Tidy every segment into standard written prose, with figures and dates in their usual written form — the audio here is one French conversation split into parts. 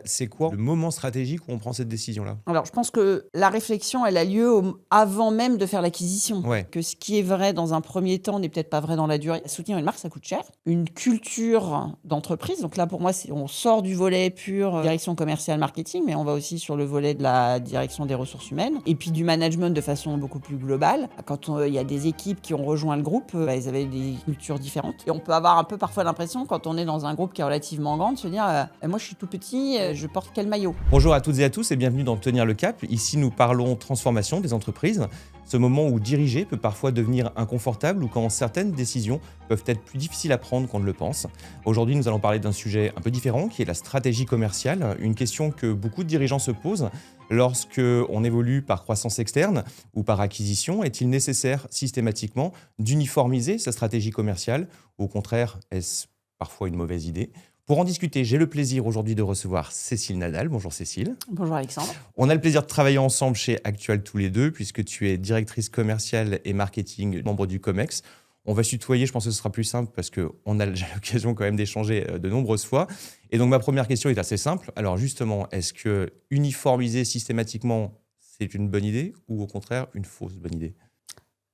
c'est quoi le moment stratégique où on prend cette décision-là? Alors, je pense que la réflexion, elle a lieu avant même de faire l'acquisition. Ouais. Que ce qui est vrai dans un premier temps n'est peut-être pas vrai dans la durée. Soutenir une marque, ça coûte cher. Une culture d'entreprise. Donc là, pour moi, on sort du volet pur direction commerciale marketing, mais on va aussi sur le volet de la direction des ressources humaines. Et puis du management de façon beaucoup plus globale. Quand il y a des équipes qui ont rejoint le groupe, ils avaient des cultures différentes. Et on peut avoir un peu parfois l'impression, quand on est dans un groupe qui est relativement grand, de se dire moi, je suis tout petit, je porte quel maillot? Bonjour à toutes et à tous et bienvenue dans Tenir le Cap. Ici, nous parlons transformation des entreprises. Ce moment où diriger peut parfois devenir inconfortable ou quand certaines décisions peuvent être plus difficiles à prendre qu'on ne le pense. Aujourd'hui, nous allons parler d'un sujet un peu différent qui est la stratégie commerciale, une question que beaucoup de dirigeants se posent. Lorsque on évolue par croissance externe ou par acquisition, est-il nécessaire systématiquement d'uniformiser sa stratégie commerciale ou au contraire, est-ce parfois une mauvaise idée? Pour en discuter, j'ai le plaisir aujourd'hui de recevoir Cécile Nadal. Bonjour Cécile. Bonjour Alexandre. On a le plaisir de travailler ensemble chez Actual tous les deux, puisque tu es directrice commerciale et marketing, membre du COMEX. On va se tutoyer, je pense que ce sera plus simple parce qu'on a déjà l'occasion quand même d'échanger de nombreuses fois. Et donc ma première question est assez simple. Alors justement, est-ce que uniformiser systématiquement, c'est une bonne idée ou au contraire une fausse bonne idée?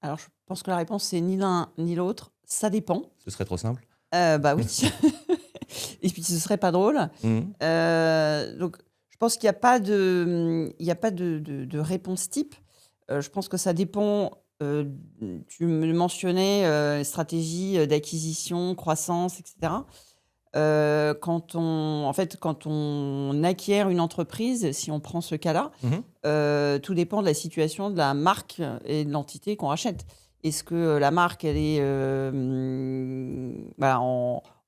Alors, je pense que la réponse, c'est ni l'un ni l'autre. Ça dépend. Ce serait trop simple? Bah oui. Et puis, ce serait pas drôle. Mhm. Donc, je pense qu'il n'y a pas de réponse type. Je pense que ça dépend. Tu me mentionnais stratégie d'acquisition, croissance, etc. Quand on acquiert une entreprise, si on prend ce cas-là, tout dépend de la situation de la marque et de l'entité qu'on rachète. Est-ce que la marque, elle est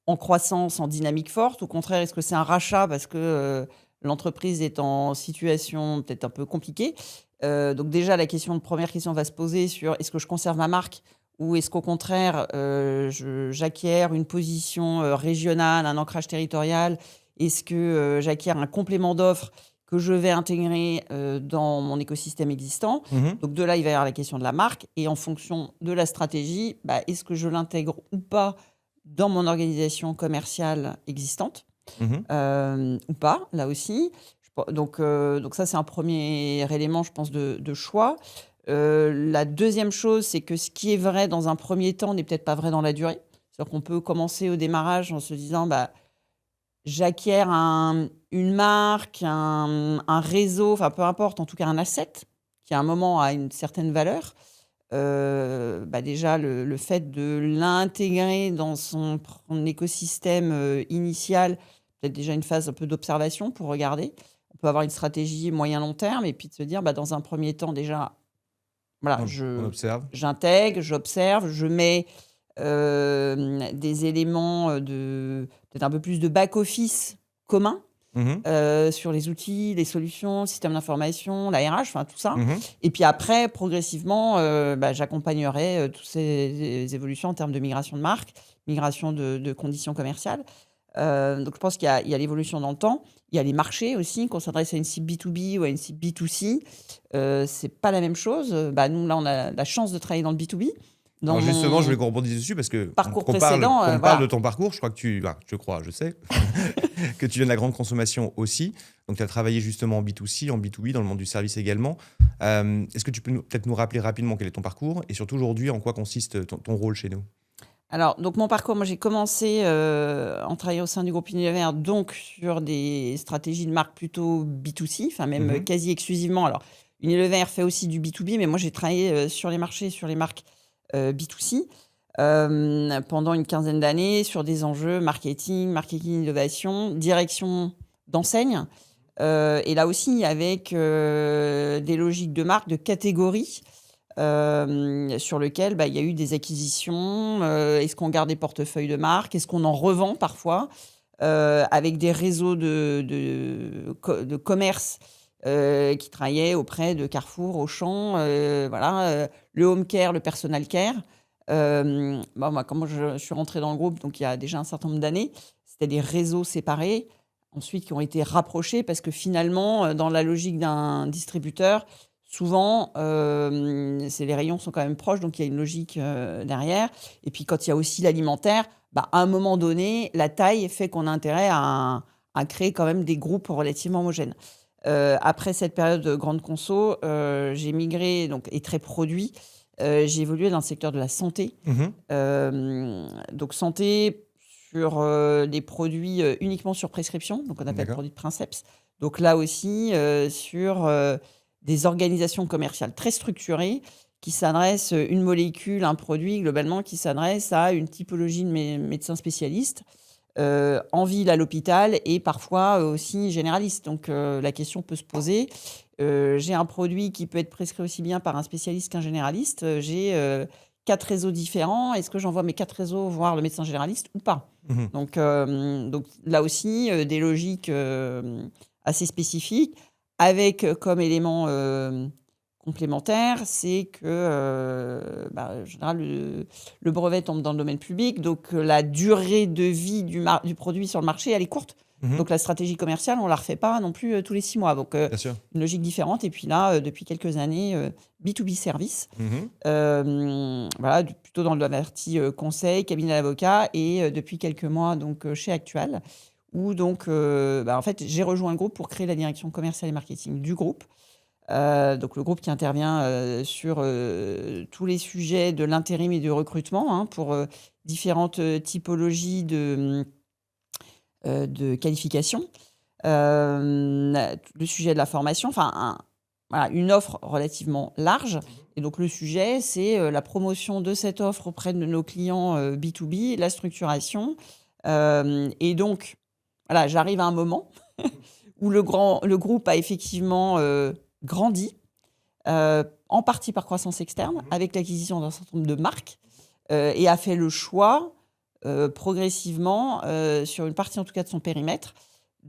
en croissance, en dynamique forte? Au contraire, est-ce que c'est un rachat parce que l'entreprise est en situation peut-être un peu compliquée? Donc déjà, première question va se poser sur est-ce que je conserve ma marque ou est-ce qu'au contraire, j'acquiers une position régionale, un ancrage territorial? Est-ce que j'acquiers un complément d'offres que je vais intégrer dans mon écosystème existant? Donc de là, il va y avoir la question de la marque. Et en fonction de la stratégie, est-ce que je l'intègre ou pas dans mon organisation commerciale existante ou pas, là aussi. Donc ça, c'est un premier élément, je pense, de choix. La deuxième chose, c'est que ce qui est vrai dans un premier temps n'est peut-être pas vrai dans la durée. C'est-à-dire qu'on peut commencer au démarrage en se disant j'acquiers une marque, un réseau, enfin peu importe, en tout cas un asset qui à un moment a une certaine valeur. Déjà, le fait de l'intégrer dans son écosystème initial, peut-être déjà une phase un peu d'observation pour regarder. On peut avoir une stratégie moyen-long terme et puis de se dire, dans un premier temps, déjà, voilà, On observe. j'intègre, j'observe, je mets des éléments peut-être un peu plus de back-office commun Mhm. sur les outils, les solutions, le système d'information, la RH, enfin tout ça. Mhm. Et puis après, progressivement, j'accompagnerai toutes ces évolutions en termes de migration de marque, migration de conditions commerciales. Donc je pense qu'il y a l'évolution dans le temps. Il y a les marchés aussi, qu'on s'adresse à une cible B2B ou à une cible B2C. C'est pas la même chose. Nous, là, on a la chance de travailler dans le B2B. Dans Alors justement, je mon voulais qu'on rebondisse dessus parce que parcours qu'on précédent, parle voilà. de ton parcours. Je crois je sais que tu viens de la grande consommation aussi. Donc tu as travaillé justement en B2C, en B2B, dans le monde du service également. Est-ce que tu peux peut-être nous rappeler rapidement quel est ton parcours et surtout aujourd'hui, en quoi consiste ton rôle chez nous? Alors, donc mon parcours, moi j'ai commencé en travaillant au sein du groupe Unilever, donc sur des stratégies de marque plutôt B2C, enfin même Mhm. quasi exclusivement. Alors, Unilever fait aussi du B2B, mais moi j'ai travaillé sur les marchés, sur les marques B2C pendant une quinzaine d'années sur des enjeux marketing innovation, direction d'enseigne. Et là aussi, avec des logiques de marque, de catégorie, sur lequel il y a eu des acquisitions. Est-ce qu'on garde des portefeuilles de marque? Est-ce qu'on en revend parfois? Avec des réseaux de commerce qui travaillaient auprès de Carrefour, Auchan, le home care, le personal care. Moi, quand je suis rentrée dans le groupe, donc il y a déjà un certain nombre d'années, c'était des réseaux séparés, ensuite qui ont été rapprochés parce que finalement, dans la logique d'un distributeur, souvent, les rayons sont quand même proches, donc il y a une logique derrière. Et puis quand il y a aussi l'alimentaire, à un moment donné, la taille fait qu'on a intérêt à à créer quand même des groupes relativement homogènes. Après cette période de grande conso, j'ai migré donc et très produit, j'ai évolué dans le secteur de la santé. Mmh. Donc santé sur, des produits, uniquement sur prescription, donc on appelle D'accord. produits de princeps. Donc là aussi, sur, des organisations commerciales très structurées qui s'adressent, une molécule, un produit globalement qui s'adresse à une typologie de médecins spécialistes, en ville, à l'hôpital et parfois, aussi généralistes. Donc la question peut se poser. J'ai un produit qui peut être prescrit aussi bien par un spécialiste qu'un généraliste. J'ai, 4 réseaux différents. Est-ce que j'envoie mes 4 réseaux voir le médecin généraliste ou pas? Mmh. Donc là aussi, des logiques, assez spécifiques avec, comme élément, complémentaire, c'est que, en général, le brevet tombe dans le domaine public, donc la durée de vie du produit sur le marché, elle est courte. Mmh. Donc la stratégie commerciale, on ne la refait pas non plus, tous les 6 mois. Donc Bien sûr. une logique différente et puis là, depuis quelques années, B2B service. Mmh. Voilà, plutôt dans la partie, conseil, cabinet d'avocat et depuis quelques mois donc chez Actual où donc en fait, j'ai rejoint le groupe pour créer la direction commerciale et marketing du groupe. Donc le groupe qui intervient, sur, tous les sujets de l'intérim et du recrutement, hein, pour, différentes, typologies de qualifications. Le sujet de la formation, enfin voilà, une offre relativement large et donc le sujet, c'est, la promotion de cette offre auprès de nos clients, B2B, la structuration, et donc voilà, j'arrive à un moment où le groupe a effectivement, grandi, en partie par croissance externe, avec l'acquisition d'un certain nombre de marques, et a fait le choix, progressivement, sur une partie en tout cas de son périmètre,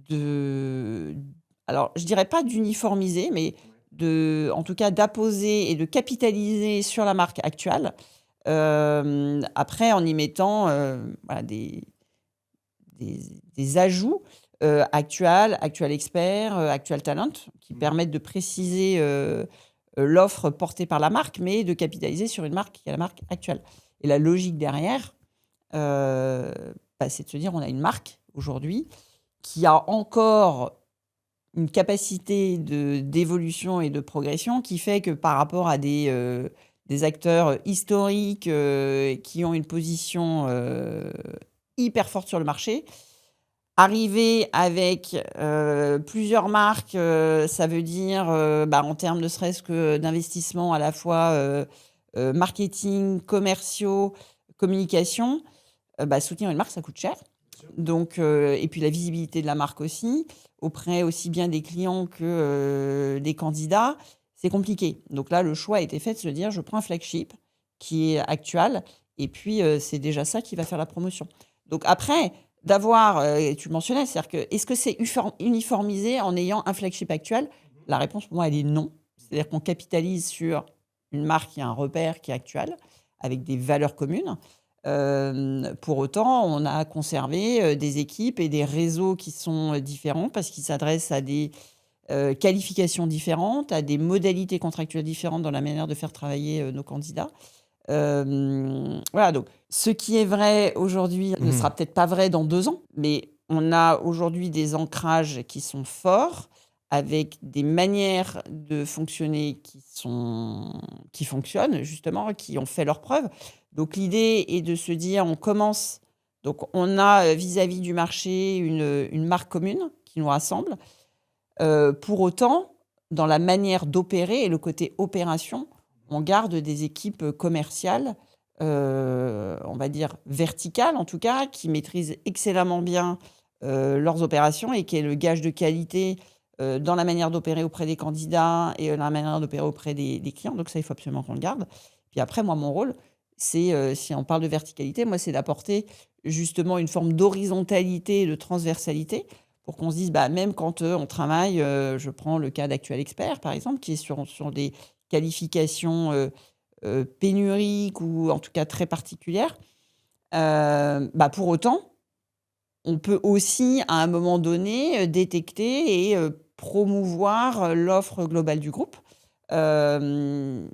de alors je dirais pas d'uniformiser, mais en tout cas d'apposer et de capitaliser sur la marque Actual. Après en y mettant, voilà des des ajouts, Actual Expert, Actual Talent, qui permettent de préciser, l'offre portée par la marque, mais de capitaliser sur une marque qui est la marque Actual. Et la logique derrière, heu, c'est de se dire: on a une marque aujourd'hui qui a encore une capacité d'évolution et de progression qui fait que par rapport à des acteurs historiques, qui ont une position, hyper forte sur le marché. Arriver avec, plusieurs marques, ça veut dire, en termes ne serait-ce que d'investissement à la fois, marketing, commerciaux, communication, soutenir une marque, ça coûte cher. Donc et puis la visibilité de la marque aussi, auprès aussi bien des clients que, des candidats, c'est compliqué. Donc là, le choix a été fait de se dire: «Je prends un flagship qui est Actual et puis, c'est déjà ça qui va faire la promotion». Donc après, d'avoir, et tu le mentionnais, c'est-à-dire que est-ce que c'est uniformisé en ayant un flagship Actual? La réponse pour moi, elle est non. C'est-à-dire qu'on capitalise sur une marque qui a un repère qui est Actual, avec des valeurs communes. Pour autant, on a conservé, des équipes et des réseaux qui sont, différents parce qu'ils s'adressent à des, qualifications différentes, à des modalités contractuelles différentes dans la manière de faire travailler, nos candidats. Voilà, donc ce qui est vrai aujourd'hui ne Mmh. sera peut-être pas vrai dans 2 ans, mais on a aujourd'hui des ancrages qui sont forts, avec des manières de fonctionner qui fonctionnent justement, qui ont fait leurs preuves. Donc l'idée est de se dire, on commence donc on a, vis-à-vis du marché une marque commune qui nous rassemble. Pour autant, dans la manière d'opérer et le côté opération, on garde des équipes, commerciales, on va dire verticales en tout cas, qui maîtrisent excellemment bien, leurs opérations et qui est le gage de qualité, dans la manière d'opérer auprès des candidats et dans la manière d'opérer auprès des clients. Donc ça, il faut absolument qu'on le garde. Puis après, moi, mon rôle, c'est, si on parle de verticalité, moi, c'est d'apporter justement une forme d'horizontalité et de transversalité pour qu'on se dise, même quand, on travaille, je prends le cas d'Actuel Expert, par exemple, qui est sur des qualifications, pénuriques ou en tout cas très particulières. Pour autant, on peut aussi, à un moment donné, détecter et promouvoir, l'offre globale du groupe. Hem,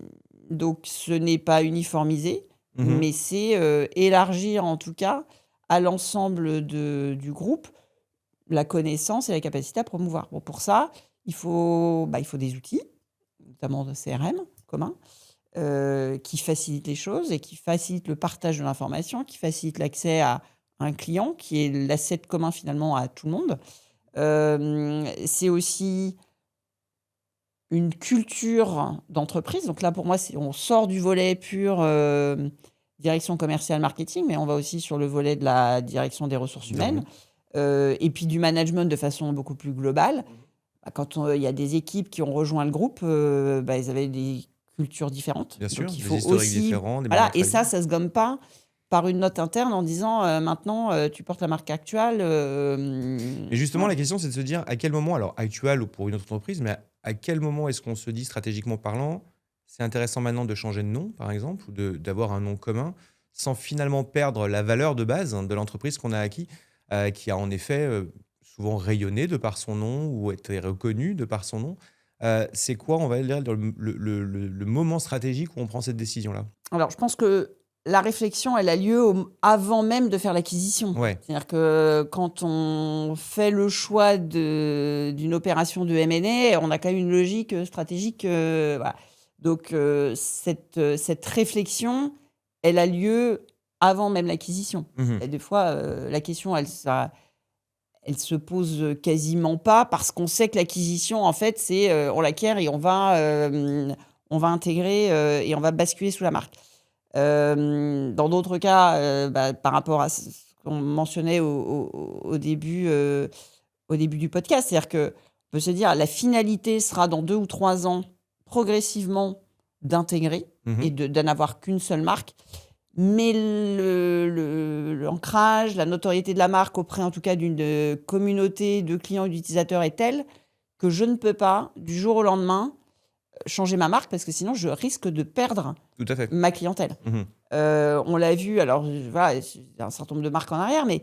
donc ce n'est pas uniformisé, Mmh. mais c'est, élargir en tout cas à l'ensemble du groupe la connaissance et la capacité à promouvoir. Bon, pour ça, il faut des outils, notamment de CRM communs, qui facilitent les choses et qui facilitent le partage de l'information, qui facilitent l'accès à un client, qui est l'asset commun finalement à tout le monde. C'est aussi une culture d'entreprise. Donc là, pour moi, on sort du volet pur direction commerciale marketing, mais on va aussi sur le volet de la direction des ressources humaines, et puis du management de façon beaucoup plus globale. Quand il y a des équipes qui ont rejoint le groupe, ils avaient des cultures différentes. Bien sûr, Donc il des faut historiques aussi, différents, des voilà, manières de et ça travailler. se gomme pas par une note interne en disant maintenant tu portes la marque actuelle. Mais justement, Voilà. la question, c'est de se dire à quel moment, alors actuel ou pour une autre entreprise, mais à quel moment est-ce qu'on se dit stratégiquement parlant, c'est intéressant maintenant de changer de nom, par exemple, ou d'avoir un nom commun, sans finalement perdre la valeur de base de l'entreprise qu'on a acquis, qui a en effet souvent rayonné de par son nom ou été reconnu de par son nom. C'est quoi, on va dire, le moment stratégique où on prend cette décision-là? Alors, je pense que la réflexion, elle a lieu avant même de faire l'acquisition. Ouais. C'est-à-dire que quand on fait le choix d'une opération de M&A, on a quand même une logique stratégique. Voilà. Donc, cette réflexion, elle a lieu avant même l'acquisition. Mhm. Et des fois, la question, elle se pose quasiment pas parce qu'on sait que l'acquisition, en fait, c'est on l'acquiert et on va intégrer et on va basculer sous la marque. Dans d'autres cas, par rapport à ce qu'on mentionnait au début du podcast, c'est-à-dire qu'on peut se dire la finalité sera dans 2 ou 3 ans, progressivement, d'intégrer et Mhm. d'en avoir qu'une seule marque. Mais l'ancrage, la notoriété de la marque auprès, en tout cas, d'une communauté de clients et d'utilisateurs est telle que je ne peux pas, du jour au lendemain, changer ma marque parce que sinon je risque de perdre Tout à fait. ma clientèle. Mhm. On l'a vu, alors voilà, il y a un certain nombre de marques en arrière, mais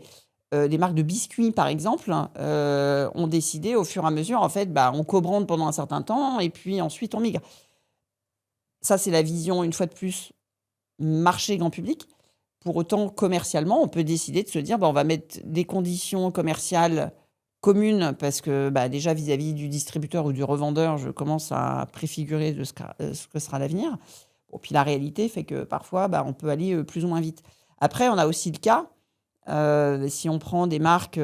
des marques de biscuits, par exemple, ont décidé au fur et à mesure, en fait, on co-brande pendant un certain temps et puis ensuite on migre. Ça, c'est la vision, une fois de plus, marché grand public. Pour autant, commercialement, on peut décider de se dire, on va mettre des conditions commerciales communes parce que déjà vis-à-vis du distributeur ou du revendeur, je commence à préfigurer de ce que sera l'avenir. Bon, puis la réalité fait que parfois, on peut aller plus ou moins vite. Après, on a aussi le cas, si on prend des marques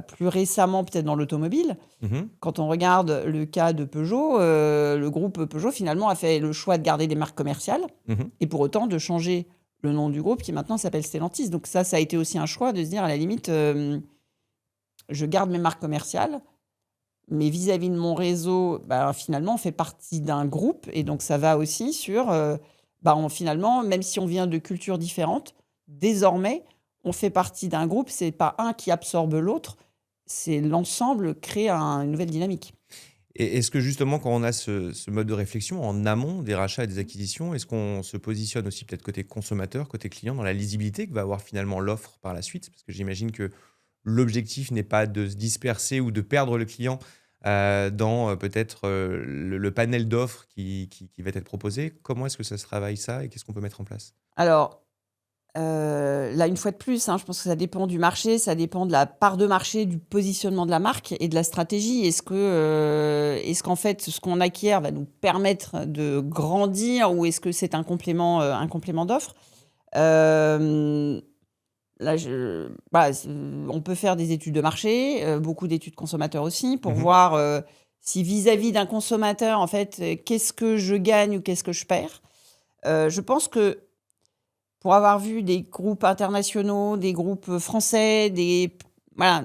plus récemment, peut-être dans l'automobile, Mhm. quand on regarde le cas de Peugeot, le groupe Peugeot finalement a fait le choix de garder des marques commerciales Mhm. et pour autant de changer le nom du groupe qui maintenant s'appelle Stellantis. Donc ça a été aussi un choix de se dire à la limite, je garde mes marques commerciales, mais vis-à-vis de mon réseau, finalement, on fait partie d'un groupe et donc ça va aussi sur, finalement, même si on vient de cultures différentes, désormais, on fait partie d'un groupe. C'est pas un qui absorbe l'autre, c'est l'ensemble crée une nouvelle dynamique. Et est-ce que justement, quand on a ce mode de réflexion en amont des rachats et des acquisitions, est-ce qu'on se positionne aussi peut-être côté consommateur, côté client, dans la lisibilité que va avoir finalement l'offre par la suite? Parce que j'imagine que l'objectif n'est pas de se disperser ou de perdre le client dans peut-être le panel d'offres qui va être proposé. Comment est-ce que ça se travaille ça et qu'est-ce qu'on peut mettre en place? Alors, là, une fois de plus, je pense que ça dépend du marché, ça dépend de la part de marché, du positionnement de la marque et de la stratégie. Est-ce qu'en fait, ce qu'on acquiert va nous permettre de grandir ou est-ce que c'est un complément d'offre? Hem, Là, on peut faire des études de marché, beaucoup d'études consommateurs aussi pour Mhm. voir, si vis-à-vis d'un consommateur, en fait, qu'est-ce que je gagne ou qu'est-ce que je perds? Je pense que pour avoir vu des groupes internationaux, des groupes français, voilà,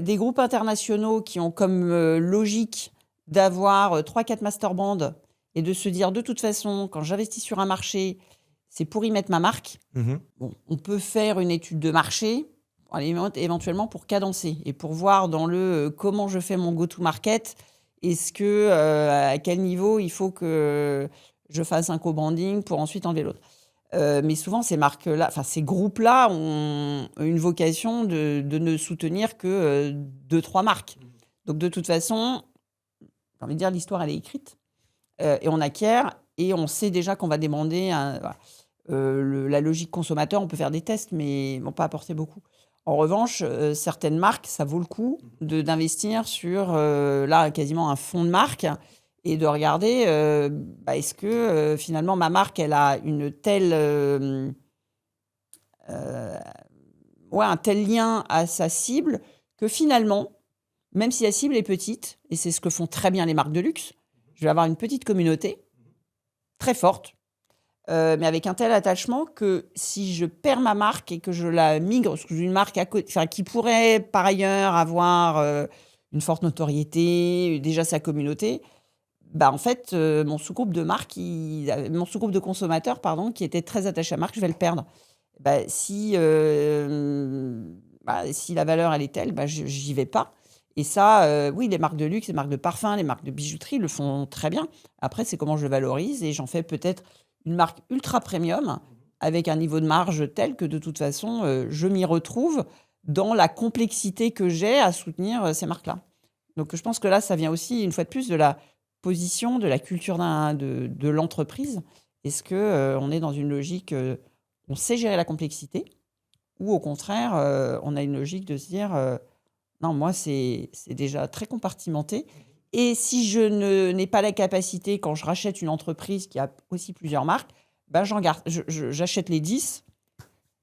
des groupes internationaux qui ont comme, logique d'avoir, 3-4 master brands et de se dire: «De toute façon, quand j'investis sur un marché, c'est pour y mettre ma marque». Mhm. Bon, on peut faire une étude de marché, éventuellement pour cadencer et pour voir dans comment je fais mon go to market. Est-ce que, à quel niveau il faut que je fasse un co-branding pour ensuite enlever l'autre? Mais souvent ces marques-là, enfin ces groupes-là ont une vocation de ne soutenir que, 2-3 marques. Donc de toute façon, j'ai envie de dire l'histoire elle est écrite, et on acquiert et on sait déjà qu'on va demander un voilà. La logique consommateur, on peut faire des tests, mais vont pas apporter beaucoup. En revanche, certaines marques, ça vaut le coup d'investir sur, là, quasiment un fonds de marque et de regarder, est-ce que, finalement, ma marque, elle a une telle, un tel lien à sa cible que finalement, même si la cible est petite, et c'est ce que font très bien les marques de luxe, je vais avoir une petite communauté très forte, mais avec un tel attachement que si je perds ma marque et que je la migre sous une marque qui pourrait par ailleurs avoir une forte notoriété, déjà sa communauté, en fait, mon sous-groupe de consommateurs, pardon, qui était très attaché à la marque, je vais le perdre. Si la valeur elle est telle, j'y vais pas. Et ça, oui, les marques de luxe, les marques de parfum, les marques de bijouterie le font très bien. Après, c'est comment je le valorise et j'en fais peut-être une marque ultra premium avec un niveau de marge tel que de toute façon, je m'y retrouve dans la complexité que j'ai à soutenir ces marques-là. Donc, je pense que là, ça vient aussi, une fois de plus, de la position, de la culture de l'entreprise. Est-ce que on est dans une logique, on sait gérer la complexité ou au contraire, on a une logique de se dire, non, moi, c'est déjà très compartimenté. Et si n'ai pas la capacité, quand je rachète une entreprise qui a aussi plusieurs marques, j'achète les 10,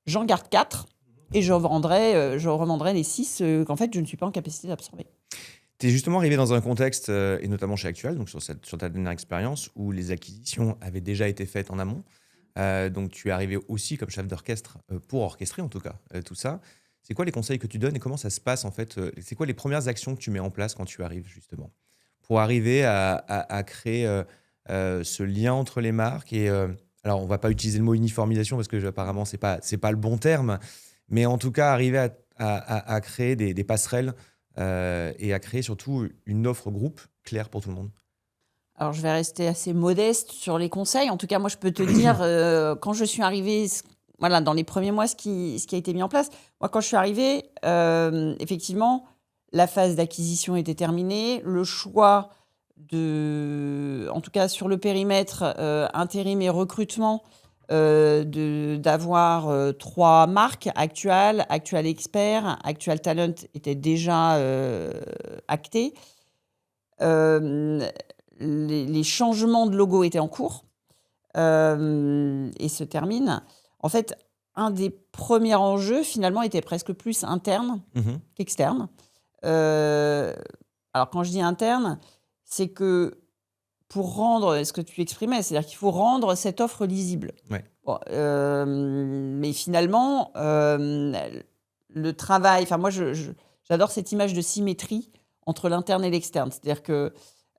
j'en garde 4 et je revendrai les 6 qu'en fait, je ne suis pas en capacité d'absorber. Tu es justement arrivé dans un contexte, et notamment chez Actual, donc sur ta dernière expérience, où les acquisitions avaient déjà été faites en amont. Donc tu es arrivé aussi comme chef d'orchestre, pour orchestrer en tout cas, tout ça. C'est quoi les conseils que tu donnes et comment ça se passe en fait? C'est quoi les premières actions que tu mets en place quand tu arrives justement? Pour arriver à créer, ce lien entre les marques et alors on va pas utiliser le mot uniformisation parce que apparemment c'est pas le bon terme, mais en tout cas arriver à créer des passerelles, et à créer surtout une offre groupe claire pour tout le monde. Alors, je vais rester assez modeste sur les conseils. En tout cas, moi, je peux te dire, quand je suis arrivée, voilà, dans les premiers mois, ce qui a été mis en place. Moi, quand je suis arrivée, effectivement, la phase d'acquisition était terminée. Le choix en tout cas sur le périmètre intérim et recrutement, d'avoir 3 marques, Actual Expert, Actual Talent était déjà acté. Euh, les changements de logo étaient en cours et se terminent. En fait, un des premiers enjeux, finalement, était presque plus interne Mhm. qu'externe. Alors, quand je dis interne, c'est que pour rendre ce que tu exprimais, c'est-à-dire qu'il faut rendre cette offre lisible. Ouais. Bon, mais finalement, le travail... Enfin, moi, j'adore cette image de symétrie entre l'interne et l'externe. C'est-à-dire que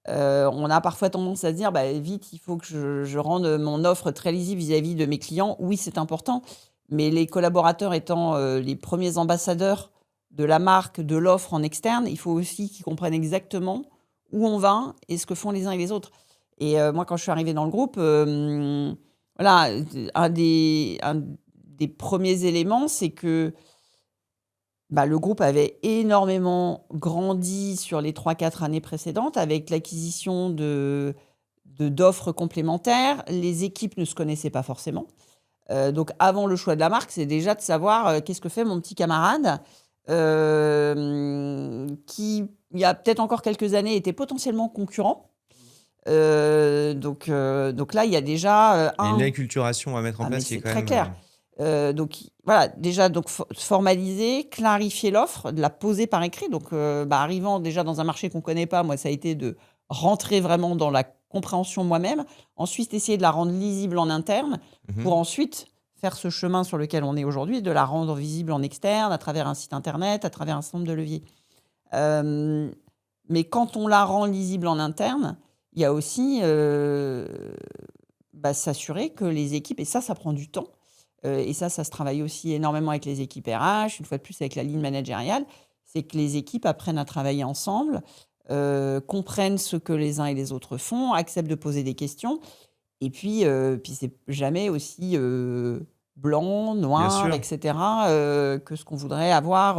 on a parfois tendance à se dire, vite, il faut que je rende mon offre très lisible vis-à-vis de mes clients. Oui, c'est important, mais les collaborateurs étant les premiers ambassadeurs de la marque, de l'offre en externe, il faut aussi qu'ils comprennent exactement où on va et ce que font les uns et les autres. Et moi, quand je suis arrivée dans le groupe, voilà, un des premiers éléments, c'est que le groupe avait énormément grandi sur les 3-4 années précédentes avec l'acquisition d'offres complémentaires. Les équipes ne se connaissaient pas forcément. Donc, avant le choix de la marque, c'est déjà de savoir qu'est-ce que fait mon petit camarade qui, il y a peut-être encore quelques années, était potentiellement concurrent. Donc là, il y a déjà Il y a une acculturation à mettre en mais place qui est c'est quand très même. clair. Donc voilà, déjà formaliser, clarifier l'offre, de la poser par écrit. Donc arrivant déjà dans un marché qu'on connaît pas, moi ça a été de rentrer vraiment dans la compréhension moi-même. Ensuite essayer de la rendre lisible en interne pour ensuite faire ce chemin sur lequel on est aujourd'hui, de la rendre visible en externe à travers un site internet, à travers un certain nombre de leviers. Mais quand on la rend lisible en interne, il y a aussi s'assurer que les équipes, et ça prend du temps, et ça se travaille aussi énormément avec les équipes RH, une fois de plus avec la ligne managériale, c'est que les équipes apprennent à travailler ensemble, comprennent ce que les uns et les autres font, acceptent de poser des questions, et puis c'est jamais aussi blanc, Bien noir, sûr. etc., que ce qu'on voudrait avoir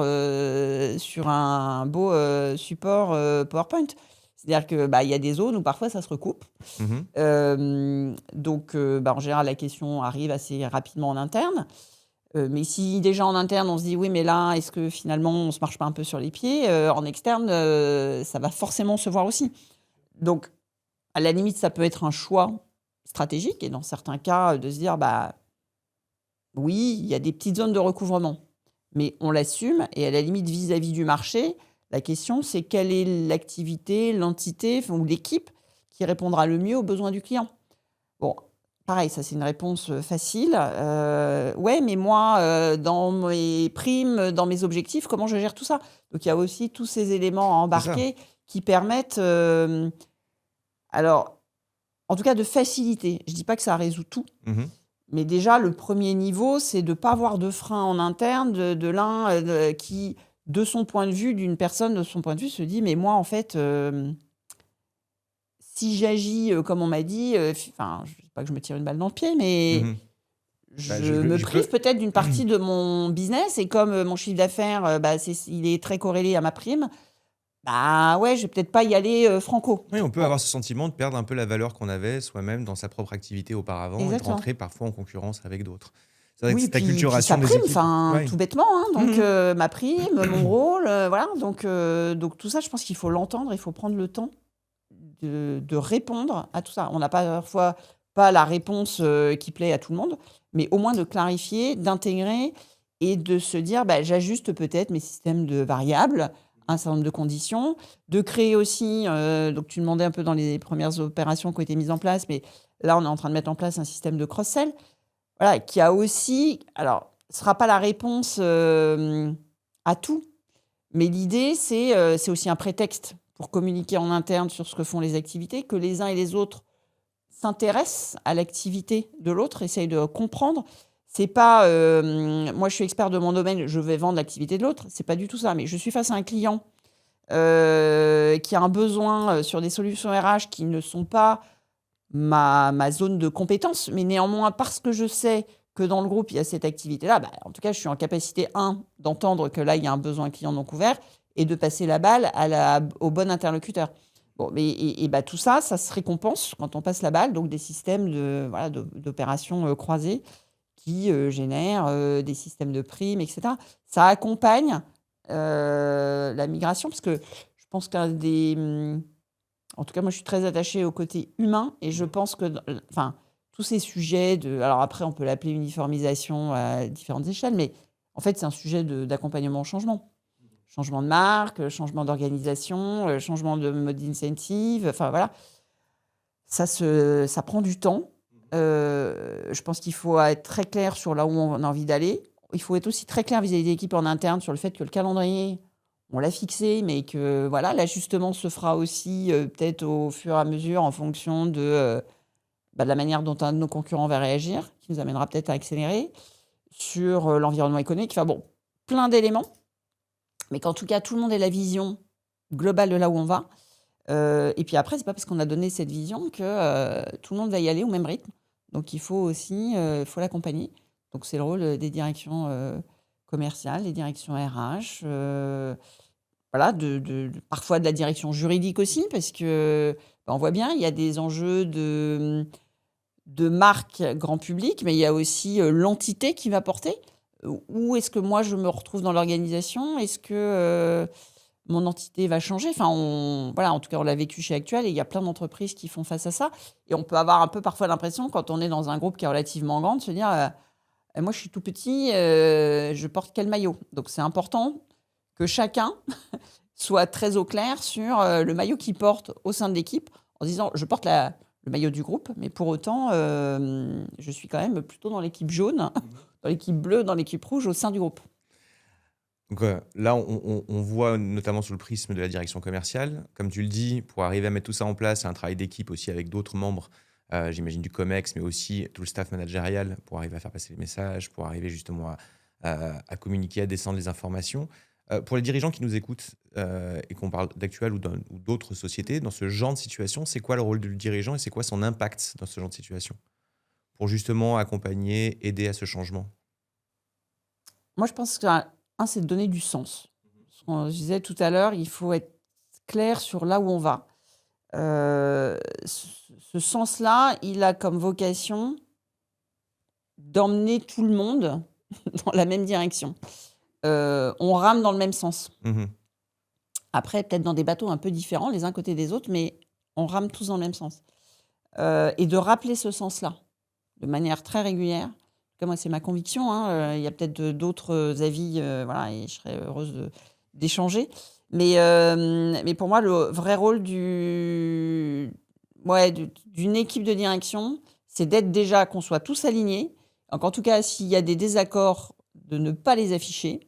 sur un beau support PowerPoint. C'est-à-dire que il y a des zones où parfois ça se recoupe. Mhm. Donc, en général, la question arrive assez rapidement en interne. Mais si déjà en interne, on se dit: «Oui, mais là, est-ce que finalement on se marche pas un peu sur les pieds?» En externe, ça va forcément se voir aussi. Donc à la limite, ça peut être un choix stratégique et dans certains cas, de se dire: «Bah, oui, il y a des petites zones de recouvrement, mais on l'assume» et à la limite vis-à-vis du marché, la question c'est quelle est l'activité, l'entité, enfin ou l'équipe qui répondra le mieux aux besoins du client? Bon, pareil, ça c'est une réponse, facile. Ouais, mais moi, dans mes primes, dans mes objectifs, comment je gère tout ça? Donc il y a aussi tous ces éléments à C'est ça. embarquer qui permettent, alors, en tout cas de faciliter. Je dis pas que ça résout tout, Mmh. mais déjà le premier niveau, c'est de pas avoir de frein en interne de l'un, qui, de son point de vue, d'une personne de son point de vue, se dit: «Mais moi en fait, si j'agis, comme on m'a dit, enfin, je dis pas que je me tire une balle dans le pied, mais Mmh. Bah, je me je prive peux peut-être d'une partie de mon business et comme, mon chiffre d'affaires, bah, il est très corrélé à ma prime, bah, ouais, je vais peut-être pas y aller, franco». oui, on peut Bon, avoir ce sentiment de perdre un peu la valeur qu'on avait soi-même dans sa propre activité auparavant et de exactement. rentrer parfois en concurrence avec d'autres. C'est vrai que Oui, cette puis acculturation sa des prime, équipes, enfin, ouais. tout bêtement, hein, donc Mmh. ma prime, mon rôle, voilà, donc tout ça, je pense qu'il faut l'entendre, il faut prendre le temps de répondre à tout ça. On n'a pas parfois pas la réponse, qui plaît à tout le monde, mais au moins de clarifier, d'intégrer et de se dire: «Bah, j'ajuste peut-être mes systèmes de variables, un certain nombre de conditions». De créer aussi, donc tu demandais un peu dans les premières opérations qui ont été mises en place, mais là, on est en train de mettre en place un système de cross-sell. Voilà, qui a aussi alors, ce sera pas la réponse, à tout, mais l'idée, c'est aussi un prétexte pour communiquer en interne sur ce que font les activités, que les uns et les autres s'intéressent à l'activité de l'autre, essayent de comprendre. C'est pas, moi je suis expert de mon domaine, je vais vendre l'activité de l'autre, c'est pas du tout ça, mais je suis face à un client, qui a un besoin, sur des solutions RH qui ne sont pas ma zone de compétence, mais néanmoins parce que je sais que dans le groupe, il y a cette activité-là, bah, en tout cas, je suis en capacité, d'entendre que là, il y a un besoin client non couvert et de passer la balle au bon interlocuteur. Bon, mais bah, tout ça, ça se récompense quand on passe la balle, donc des systèmes voilà, d'opérations, croisées qui, génèrent, des systèmes de primes et cetera. Ça accompagne, la migration parce que je pense qu'un des, en tout cas, moi, je suis très attachée au côté humain et je pense que enfin, tous ces sujets alors après, on peut l'appeler uniformisation à différentes échelles, mais en fait, c'est un sujet d'accompagnement au changement. Changement de marque, changement d'organisation, changement de mode d'incentive, enfin voilà. Ça prend du temps. Je pense qu'il faut être très clair sur là où on a envie d'aller. Il faut être aussi très clair vis-à-vis des équipes en interne sur le fait que le calendrier, on l'a fixé, mais que voilà, l'ajustement se fera aussi, peut-être au fur et à mesure en fonction de la manière dont un de nos concurrents va réagir, qui nous amènera peut-être à accélérer, sur, l'environnement économique. Enfin bon, plein d'éléments, mais qu'en tout cas, tout le monde ait la vision globale de là où on va. Et puis après, c'est pas parce qu'on a donné cette vision que, tout le monde va y aller au même rythme. Donc il faut aussi, faut l'accompagner. Donc c'est le rôle, des directions, commerciales, des directions RH, voilà, parfois de la direction juridique aussi parce que, bah, on voit bien, il y a des enjeux de marque grand public, mais il y a aussi, l'entité qui va porter. Où est-ce que moi je me retrouve dans l'organisation? Est-ce que, mon entité va changer? Enfin, voilà, en tout cas, on l'a vécu chez Actuel et il y a plein d'entreprises qui font face à ça et on peut avoir un peu parfois l'impression, quand on est dans un groupe qui est relativement grand, de se dire, «Moi, je suis tout petit, je porte quel maillot?» Donc c'est important que chacun soit très au clair sur, le maillot qu'il porte au sein de l'équipe, en disant: «Je porte le maillot du groupe, mais pour autant, je suis quand même plutôt dans l'équipe jaune, dans l'équipe bleue, dans l'équipe rouge au sein du groupe». Donc, là, on voit notamment sous le prisme de la direction commerciale. Comme tu le dis, pour arriver à mettre tout ça en place, c'est un travail d'équipe aussi avec d'autres membres, j'imagine du COMEX, mais aussi tout le staff managérial pour arriver à faire passer les messages, pour arriver justement à communiquer, à descendre les informations. Pour les dirigeants qui nous écoutent, et qu'on parle d'Actuel ou d'autres sociétés, dans ce genre de situation, c'est quoi le rôle du dirigeant et c'est quoi son impact dans ce genre de situation? Pour justement accompagner, aider à ce changement? Moi, je pense que c'est de donner du sens. Ce qu'on je disais tout à l'heure, il faut être clair sur là où on va. Ce sens-là, il a comme vocation d'emmener tout le monde dans la même direction. On rame dans le même sens. Mmh. Après, peut-être dans des bateaux un peu différents les uns côté des autres, mais on rame tous dans le même sens. Et de rappeler ce sens-là, de manière très régulière. Comme moi, c'est ma conviction, hein, il y a peut-être d'autres avis, voilà, et je serais heureuse d'échanger. Mais pour moi, le vrai rôle d'une équipe de direction, c'est d'être déjà qu'on soit tous alignés. Donc en tout cas, s'il y a des désaccords, de ne pas les afficher.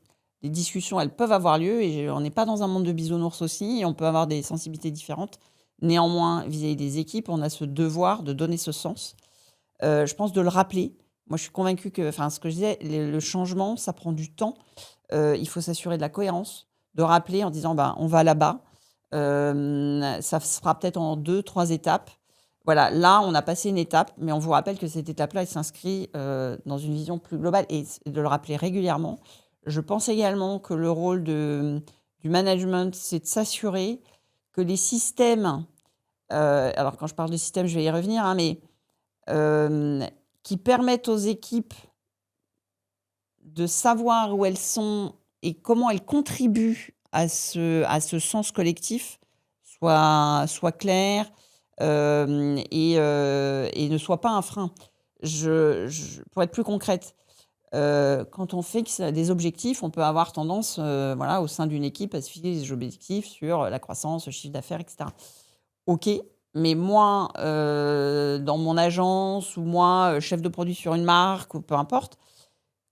Les discussions, elles peuvent avoir lieu et on n'est pas dans un monde de bisounours aussi et on peut avoir des sensibilités différentes. Néanmoins, vis-à-vis des équipes, on a ce devoir de donner ce sens. Je pense de le rappeler. Moi, je suis convaincue que, enfin, ce que je disais, le changement, ça prend du temps. Il faut s'assurer de la cohérence, de rappeler en disant, bah, on va là-bas. Ça se fera peut-être en 2, 3 étapes. Voilà, là, on a passé une étape, mais on vous rappelle que cette étape-là, elle s'inscrit dans une vision plus globale et de le rappeler régulièrement. Je pense également que le rôle du management, c'est de s'assurer que les systèmes, alors quand je parle de système, je vais y revenir, hein, mais qui permettent aux équipes de savoir où elles sont et comment elles contribuent à ce sens collectif, soit clair, et ne soit pas un frein. Pour être plus concrète, quand on fixe des objectifs, on peut avoir tendance, voilà, au sein d'une équipe à se fixer des objectifs sur la croissance, le chiffre d'affaires, etc. OK, mais moi, dans mon agence ou moi, chef de produit sur une marque ou peu importe,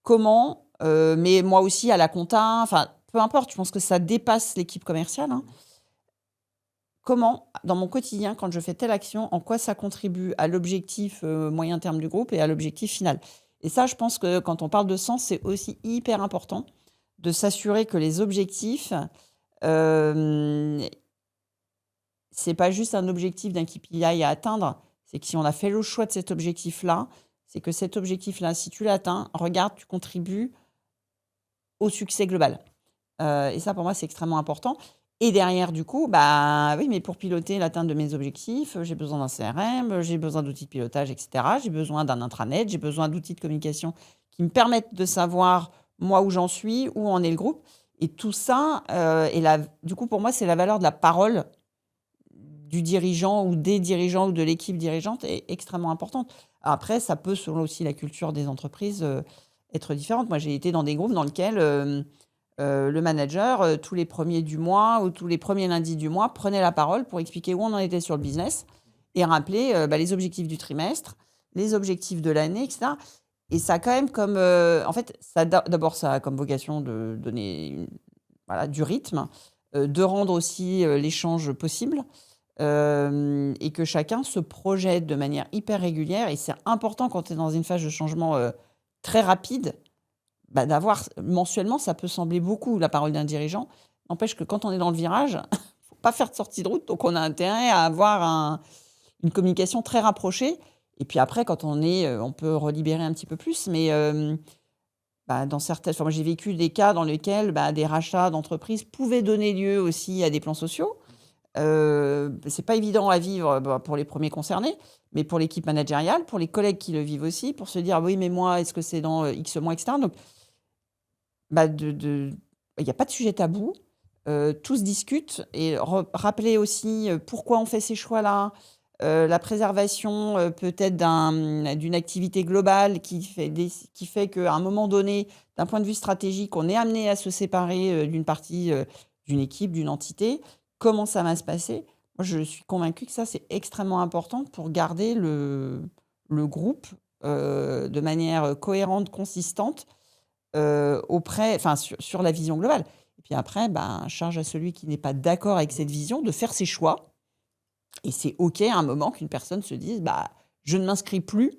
comment, mais moi aussi à la compta, enfin, peu importe, je pense que ça dépasse l'équipe commerciale, hein. Comment, dans mon quotidien, quand je fais telle action, en quoi ça contribue à l'objectif, moyen terme du groupe et à l'objectif final? Et ça, je pense que quand on parle de sens, c'est aussi hyper important de s'assurer que les objectifs, hem, c'est pas juste un objectif d'un KPI à atteindre, c'est que si on a fait le choix de cet objectif-là, c'est que cet objectif-là, si tu l'atteins, regarde, tu contribues au succès global. Et ça, pour moi, c'est extrêmement important. Et derrière, du coup, bah oui, mais pour piloter l'atteinte de mes objectifs, j'ai besoin d'un CRM, j'ai besoin d'outils de pilotage, et cetera. J'ai besoin d'un intranet, j'ai besoin d'outils de communication qui me permettent de savoir, moi, où j'en suis, où en est le groupe. Et tout ça, du coup, pour moi, c'est la valeur de la parole du dirigeant ou des dirigeants ou de l'équipe dirigeante est extrêmement importante. Après, ça peut, selon aussi la culture des entreprises, être différente. Moi, j'ai été dans des groupes dans lesquels le manager, tous les premiers du mois ou tous les premiers lundis du mois, prenait la parole pour expliquer où on en était sur le business et rappeler bah, les objectifs du trimestre, les objectifs de l'année, etc. Et ça a quand même comme... en fait, d'abord, ça a comme vocation de donner voilà, du rythme, de rendre aussi l'échange possible. Et que chacun se projette de manière hyper régulière. Et c'est important quand tu es dans une phase de changement très rapide, bah, d'avoir mensuellement, ça peut sembler beaucoup, la parole d'un dirigeant. N'empêche que quand on est dans le virage, faut pas faire de sortie de route. Donc on a intérêt à avoir une communication très rapprochée. Et puis après, quand on peut relibérer un petit peu plus. Mais bah, dans certaines, enfin, moi j'ai vécu des cas dans lesquels bah, des rachats d'entreprises pouvaient donner lieu aussi à des plans sociaux. C'est pas évident à vivre, bah, pour les premiers concernés, mais pour l'équipe managériale, pour les collègues qui le vivent aussi, pour se dire: «Oui, mais moi, est-ce que c'est dans, X mois?» et cetera. Donc, bah, il y a pas de sujet tabou, tout se discute et rappeler aussi, pourquoi on fait ces choix-là, la préservation, peut-être d'une activité globale qui fait qu'à un moment donné, d'un point de vue stratégique, on est amené à se séparer, d'une partie, d'une équipe, d'une entité. Comment ça va se passer? Moi, je suis convaincue que ça, c'est extrêmement important pour garder le groupe, de manière cohérente, consistante, auprès enfin, sur la vision globale. Et puis après, ben, charge à celui qui n'est pas d'accord avec cette vision de faire ses choix. Et c'est OK à un moment qu'une personne se dise: «Bah, je ne m'inscris plus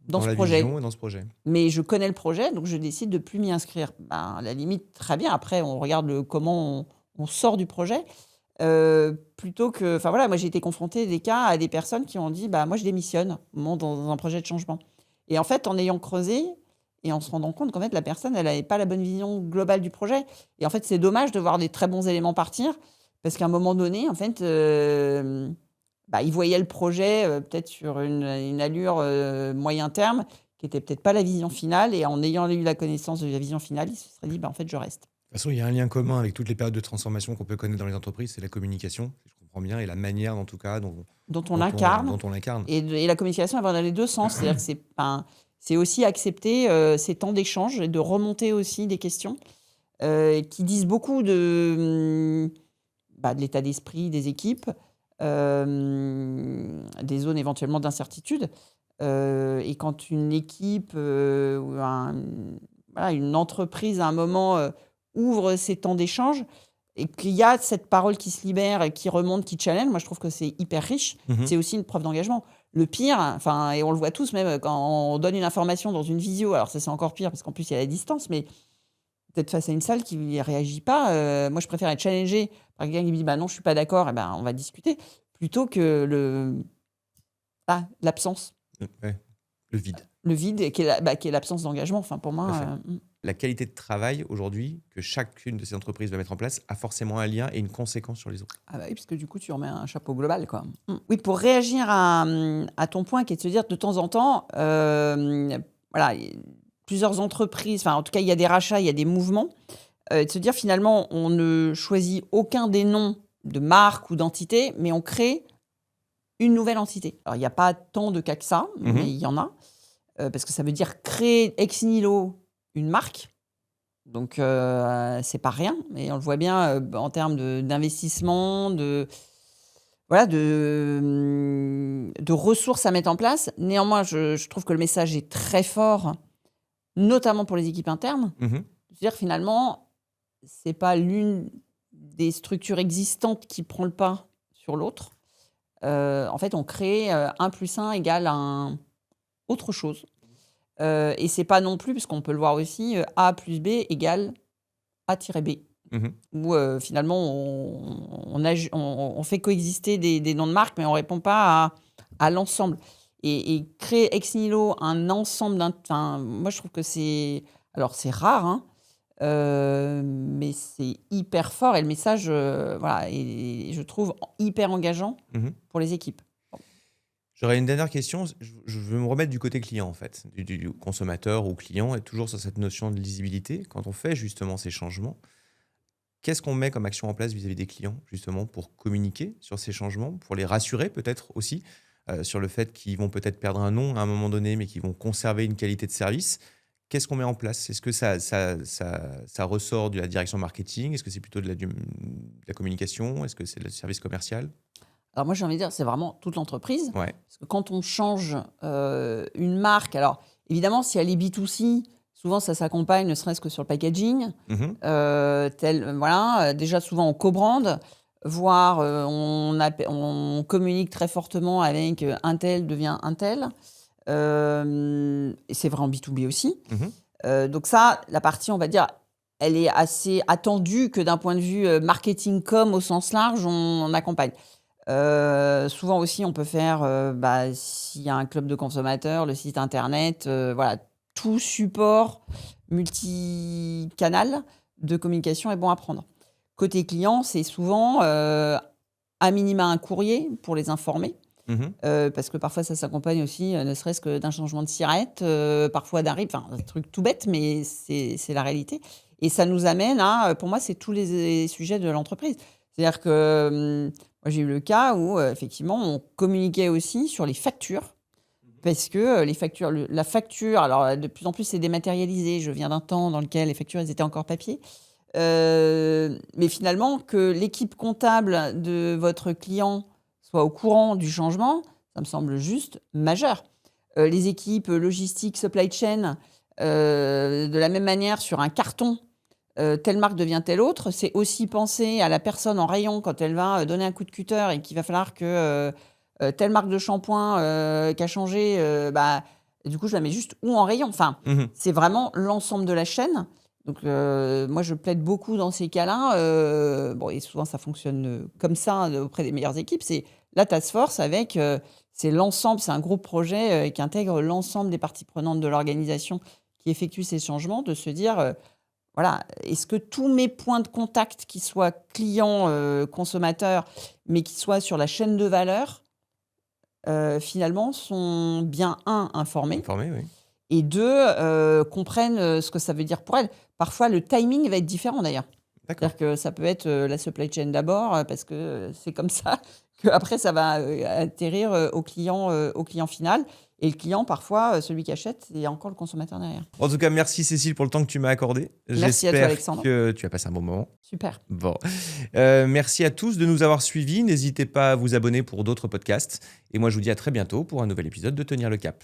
dans Dans ce la projet, vision et dans ce projet. mais je connais le projet, donc je décide de plus m'y inscrire». Ben, à la limite, très bien. Après, on regarde comment on sort du projet, plutôt que enfin voilà, moi j'ai été confrontée des cas à des personnes qui ont dit: «Bah, moi je démissionne», au moment dans un projet de changement. Et en fait, en ayant creusé et en se rendant compte qu'en fait la personne, elle avait pas la bonne vision globale du projet. Et en fait, c'est dommage de voir des très bons éléments partir parce qu'à un moment donné, en fait, bah, ils voyaient le projet, peut-être sur une allure, moyen terme qui était peut-être pas la vision finale. Et en ayant eu la connaissance de la vision finale, il se serait dit, en fait, je reste. De toute façon, il y a un lien commun avec toutes les périodes de transformation qu'on peut connaître dans les entreprises, c'est la communication, si je comprends bien, et la manière, en tout cas, Dont on incarne. dont on l'incarne. Et la communication, elle va dans les deux sens. C'est-à-dire que c'est aussi accepter ces temps d'échange et de remonter aussi des questions qui disent beaucoup de l'état d'esprit des équipes, des zones éventuellement d'incertitude. Et quand une équipe ou une entreprise, à un moment, ouvre ces temps d'échange et qu'il y a cette parole qui se libère et qui remonte, qui challenge, moi, je trouve que c'est hyper riche. C'est aussi une preuve d'engagement. Le pire, et on le voit tous, même quand on donne une information dans une visio, alors ça, c'est encore pire parce qu'en plus, il y a la distance, mais peut-être face à une salle qui ne réagit pas. Moi, je préfère être challengée par quelqu'un qui me dit non, je ne suis pas d'accord, et on va discuter, plutôt que l'absence. Ouais, le vide. Le vide, qui est l'absence d'engagement. Pour moi. La qualité de travail aujourd'hui que chacune de ces entreprises va mettre en place a forcément un lien et une conséquence sur les autres. Oui, parce que du coup, tu remets un chapeau global, quoi. Oui, pour réagir à ton point, qui est de se dire de temps en temps, plusieurs entreprises, en tout cas, il y a des rachats, il y a des mouvements, de se dire finalement, on ne choisit aucun des noms de marque ou d'entité, mais on crée une nouvelle entité. Alors, il n'y a pas tant de cas que ça, mais il y en a, parce que ça veut dire créer ex nihilo une marque. Donc, c'est pas rien, et on le voit bien en termes d'investissement, de ressources à mettre en place. Néanmoins, je trouve que le message est très fort, notamment pour les équipes internes. C'est-à-dire finalement, c'est pas l'une des structures existantes qui prend le pas sur l'autre. En fait, on crée 1 + 1 égale autre chose. Et c'est pas non plus, parce qu'on peut le voir aussi, A plus B égale A-B. Où finalement, on fait coexister des noms de marques, mais on répond pas à l'ensemble. Et créer ex nihilo un ensemble moi, je trouve que c'est rare, mais c'est hyper fort. Et le message, et je trouve hyper engageant pour les équipes. J'aurais une dernière question. Je veux me remettre du côté client, en fait, du consommateur ou client, et toujours sur cette notion de lisibilité. Quand on fait justement ces changements, qu'est-ce qu'on met comme action en place vis-à-vis des clients, justement, pour communiquer sur ces changements, pour les rassurer peut-être aussi sur le fait qu'ils vont peut-être perdre un nom à un moment donné, mais qu'ils vont conserver une qualité de service? Qu'est-ce qu'on met en place? Est-ce que ça ressort de la direction marketing? Est-ce que c'est plutôt de la communication? Est-ce que c'est le service commercial? Alors moi, j'ai envie de dire, c'est vraiment toute l'entreprise. Ouais. Parce que quand on change une marque, alors évidemment, si elle est B2C, souvent ça s'accompagne, ne serait-ce que sur le packaging. Déjà souvent on co-brande, voire on communique très fortement avec un tel devient un tel. Et c'est vrai en B2B aussi. Donc ça, la partie, on va dire, elle est assez attendue que d'un point de vue marketing com au sens large, on accompagne. Souvent aussi, on peut faire, s'il y a un club de consommateurs, le site internet, tout support multicanal de communication est bon à prendre. Côté client, c'est souvent à minima un courrier pour les informer, parce que parfois ça s'accompagne aussi, ne serait-ce que d'un changement de sirette, parfois d'un RIB, un truc tout bête, mais c'est la réalité. Et ça nous amène à, pour moi, c'est tous les sujets de l'entreprise. C'est-à-dire que moi, j'ai eu le cas où, effectivement, on communiquait aussi sur les factures, parce que la facture, alors de plus en plus, c'est dématérialisé. Je viens d'un temps dans lequel les factures, elles étaient encore papier. Mais finalement, que l'équipe comptable de votre client soit au courant du changement, ça me semble juste majeur. Les équipes logistiques, supply chain, de la même manière, sur un carton, telle marque devient telle autre, c'est aussi penser à la personne en rayon quand elle va donner un coup de cutter et qu'il va falloir que telle marque de shampoing qui a changé, du coup, je la mets juste où en rayon. C'est vraiment l'ensemble de la chaîne. Donc, moi, je plaide beaucoup dans ces cas-là. Et souvent, ça fonctionne comme ça auprès des meilleures équipes. C'est la task force avec, c'est l'ensemble, c'est un gros projet qui intègre l'ensemble des parties prenantes de l'organisation qui effectuent ces changements, de se dire... est-ce que tous mes points de contact, qui soient clients, consommateurs, mais qui soient sur la chaîne de valeur, finalement, sont bien, informés. Informés, oui. et deux, comprennent ce que ça veut dire pour elles. Parfois, le timing va être différent d'ailleurs. D'accord. C'est-à-dire que ça peut être la supply chain d'abord, parce que c'est comme ça qu'après ça va atterrir au client final. Et le client, parfois, celui qui achète, c'est encore le consommateur derrière. En tout cas, merci Cécile pour le temps que tu m'as accordé. Merci à toi, J'espère Alexandre. que tu as passé un bon moment. Super. Bon. Merci à tous de nous avoir suivis. N'hésitez pas à vous abonner pour d'autres podcasts. Et moi, je vous dis à très bientôt pour un nouvel épisode de Tenir le Cap.